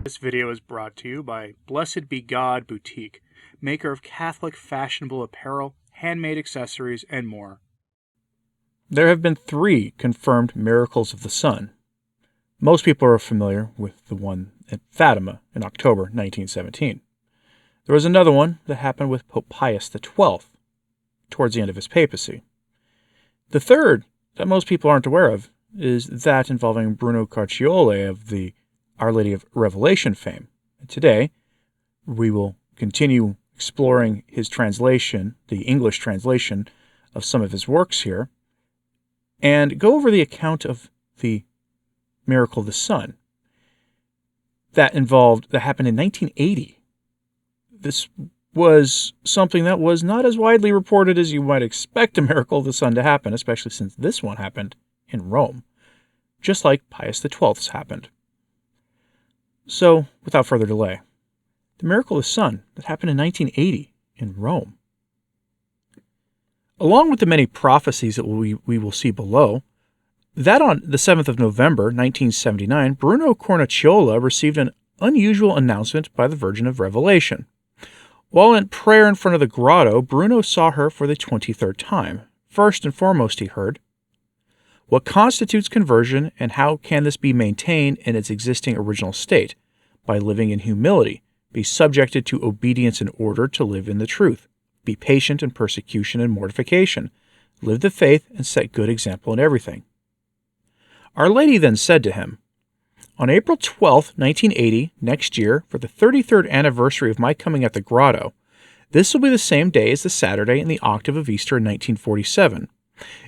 This video is brought to you by Blessed Be God Boutique, maker of Catholic fashionable apparel, handmade accessories, and more. There have been 3 confirmed miracles of the sun. Most people are familiar with the one at Fatima in October 1917. There was another one that happened with Pope Pius XII towards the end of his papacy. The third, that most people aren't aware of, is that involving Bruno of the Our Lady of Revelation fame. And today, we will continue exploring his translation, the English translation of some of his works here, and go over the account of the miracle of the sun that happened in 1980. This was something that was not as widely reported as you might expect a miracle of the sun to happen, especially since this one happened in Rome, just like Pius XII's happened. So, without further delay, the miracle of the sun that happened in 1980 in Rome. Along with the many prophecies that we will see below, that on the 7th of November, 1979, Bruno Cornicciola received an unusual announcement by the Virgin of Revelation. While in prayer in front of the grotto, Bruno saw her for the 23rd time. First and foremost, he heard, "What constitutes conversion, and how can this be maintained in its existing original state? By living in humility, be subjected to obedience in order to live in the truth. Be patient in persecution and mortification. Live the faith and set good example in everything." Our Lady then said to him, "On April 12, 1980, next year, for the 33rd anniversary of my coming at the grotto, this will be the same day as the Saturday in the octave of Easter in 1947.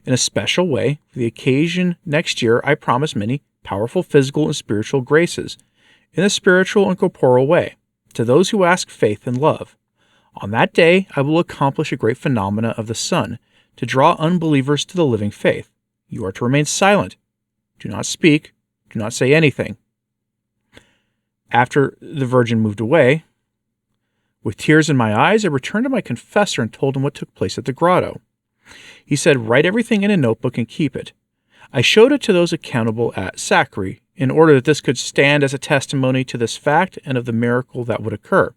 In a special way, for the occasion next year, I promise many powerful physical and spiritual graces, in a spiritual and corporal way, to those who ask faith and love. On that day, I will accomplish a great phenomena of the sun, to draw unbelievers to the living faith. You are to remain silent. Do not speak. Do not say anything." After the Virgin moved away, with tears in my eyes, I returned to my confessor and told him what took place at the grotto. He said, "Write everything in a notebook and keep it." I showed it to those accountable at Sacri, in order that this could stand as a testimony to this fact and of the miracle that would occur.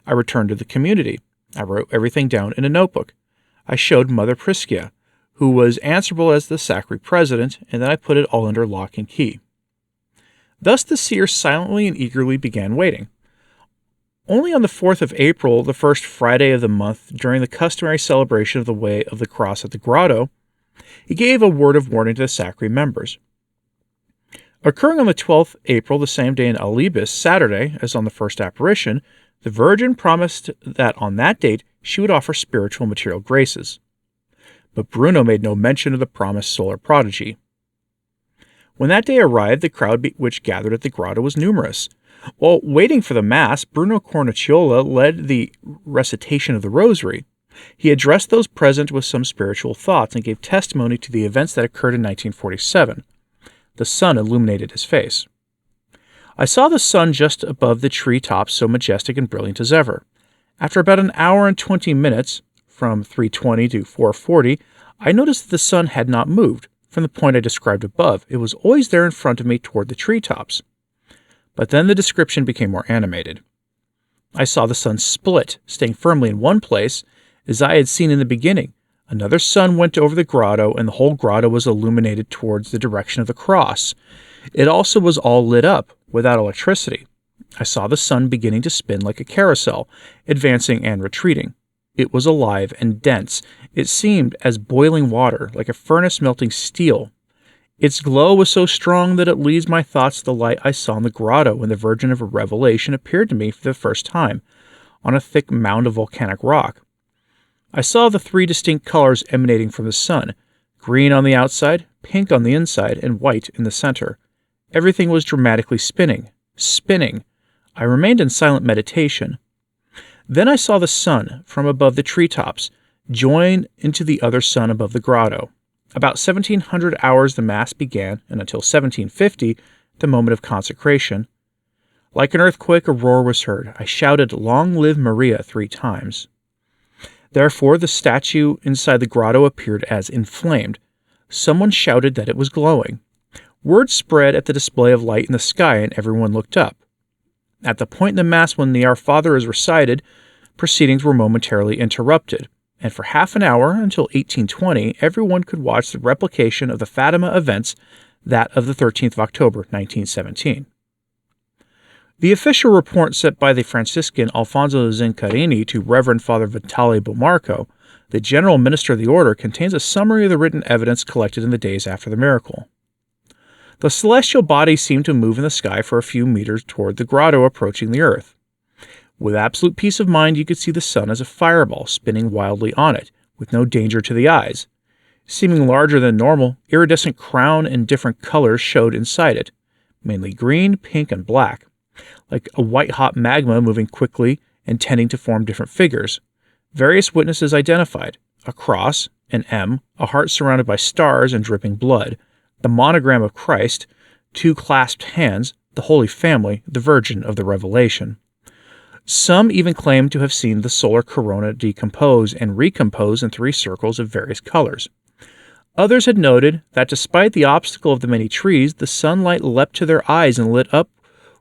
I returned to the community. I wrote everything down in a notebook. I showed Mother Priscia, who was answerable as the Sacri president, and then I put it all under lock and key. Thus the seer silently and eagerly began waiting. Only on the 4th of April, the first Friday of the month, during the customary celebration of the Way of the Cross at the grotto, he gave a word of warning to the Sacri members. Occurring on the 12th April, the same day in Alibis, Saturday, as on the first apparition, the Virgin promised that on that date she would offer spiritual and material graces. But Bruno made no mention of the promised solar prodigy. When that day arrived, the crowd which gathered at the grotto was numerous. While waiting for the Mass, Bruno Cornicciola led the recitation of the Rosary. He addressed those present with some spiritual thoughts and gave testimony to the events that occurred in 1947. The sun illuminated his face. I saw the sun just above the tree tops, so majestic and brilliant as ever. After about an hour and 20 minutes, from 3:20 to 4:40, I noticed that the sun had not moved. From the point I described above, it was always there in front of me toward the treetops. But then the description became more animated. I saw the sun split, staying firmly in one place, as I had seen in the beginning. Another sun went over the grotto, and the whole grotto was illuminated towards the direction of the cross. It also was all lit up, without electricity. I saw the sun beginning to spin like a carousel, advancing and retreating. It was alive and dense. It seemed as boiling water, like a furnace melting steel. Its glow was so strong that it leads my thoughts to the light I saw in the grotto when the Virgin of Revelation appeared to me for the first time, on a thick mound of volcanic rock. I saw the 3 distinct colors emanating from the sun, green on the outside, pink on the inside, and white in the center. Everything was dramatically spinning. I remained in silent meditation. Then I saw the sun, from above the treetops, join into the other sun above the grotto. About 1700 hours the Mass began, and until 1750, the moment of consecration. Like an earthquake, a roar was heard. I shouted, "Long live Maria," 3 times. Therefore, the statue inside the grotto appeared as inflamed. Someone shouted that it was glowing. Word spread at the display of light in the sky, and everyone looked up. At the point in the Mass when the Our Father is recited, proceedings were momentarily interrupted, and for half an hour until 1820, everyone could watch the replication of the Fatima events, that of the 13th of October, 1917. The official report sent by the Franciscan Alfonso Zincarini to Reverend Father Vitale Bomarco, the general minister of the order, contains a summary of the written evidence collected in the days after the miracle. The celestial body seemed to move in the sky for a few meters toward the grotto approaching the earth. With absolute peace of mind, you could see the sun as a fireball spinning wildly on it, with no danger to the eyes. Seeming larger than normal, iridescent crown in different colors showed inside it, mainly green, pink, and black, like a white-hot magma moving quickly and tending to form different figures. Various witnesses identified a cross, an M, a heart surrounded by stars and dripping blood, the monogram of Christ, two clasped hands, the Holy Family, the Virgin of the Revelation. Some even claimed to have seen the solar corona decompose and recompose in three circles of various colors. Others had noted that despite the obstacle of the many trees, the sunlight leapt to their eyes and lit up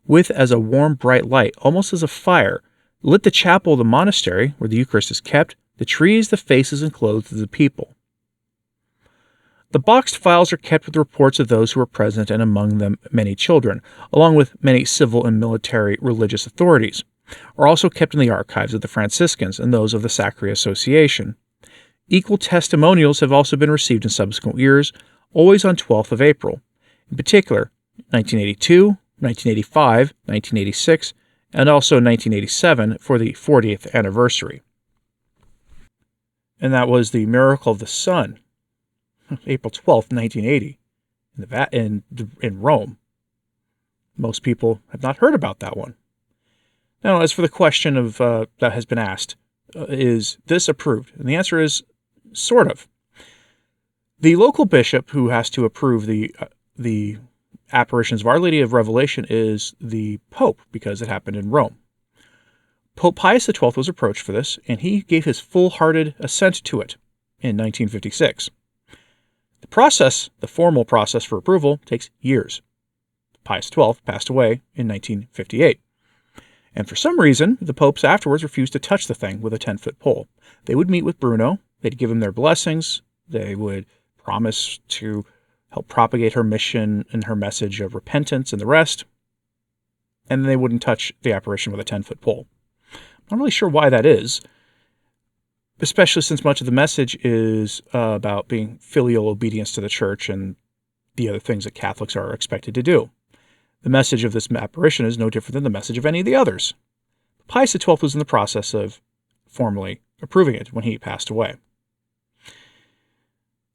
with as a warm, bright light, almost as a fire, lit the chapel of the monastery, where the Eucharist is kept, the trees, the faces, and clothes of the people. The boxed files are kept with reports of those who were present, and among them many children, along with many civil and military religious authorities, are also kept in the archives of the Franciscans and those of the Sacred Association. Equal testimonials have also been received in subsequent years, always on 12th of April. In particular, 1982, 1985, 1986, and also 1987 for the 40th anniversary. And that was the Miracle of the Sun, April 12th, 1980, in Rome. Most people have not heard about that one. Now, as for the question of that has been asked, is this approved? And the answer is sort of. The local bishop who has to approve the apparitions of Our Lady of Revelation is the Pope, because it happened in Rome. Pope Pius XII was approached for this, and he gave his full-hearted assent to it in 1956. The formal process for approval, takes years. Pius XII passed away in 1958. And for some reason, the popes afterwards refused to touch the thing with a 10-foot pole. They would meet with Bruno, they'd give him their blessings, they would promise to help propagate her mission and her message of repentance and the rest, and then they wouldn't touch the apparition with a 10-foot pole. I'm not really sure why that is, especially since much of the message is about being filial obedience to the church and the other things that Catholics are expected to do. The message of this apparition is no different than the message of any of the others. Pius XII was in the process of formally approving it when he passed away.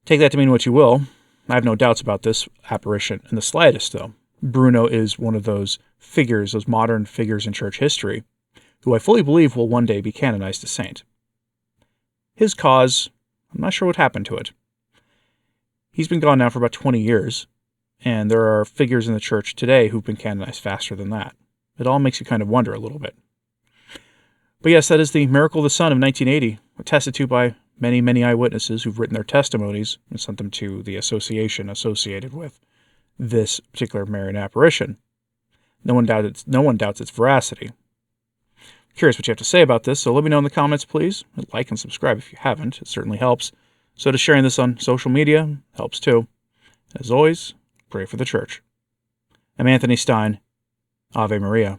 Take that to mean what you will. I have no doubts about this apparition in the slightest, though. Bruno is one of those figures, those modern figures in church history, who I fully believe will one day be canonized a saint. His cause, I'm not sure what happened to it. He's been gone now for about 20 years, and there are figures in the church today who've been canonized faster than that. It all makes you kind of wonder a little bit. But yes, that is the Miracle of the Sun of 1980, attested to by many, many eyewitnesses who've written their testimonies and sent them to the association associated with this particular Marian apparition. No one doubts its veracity. Curious what you have to say about this, so let me know in the comments, please. Like and subscribe if you haven't. It certainly helps. So does sharing this on social media. Helps too. As always, pray for the church. I'm Anthony Stine. Ave Maria.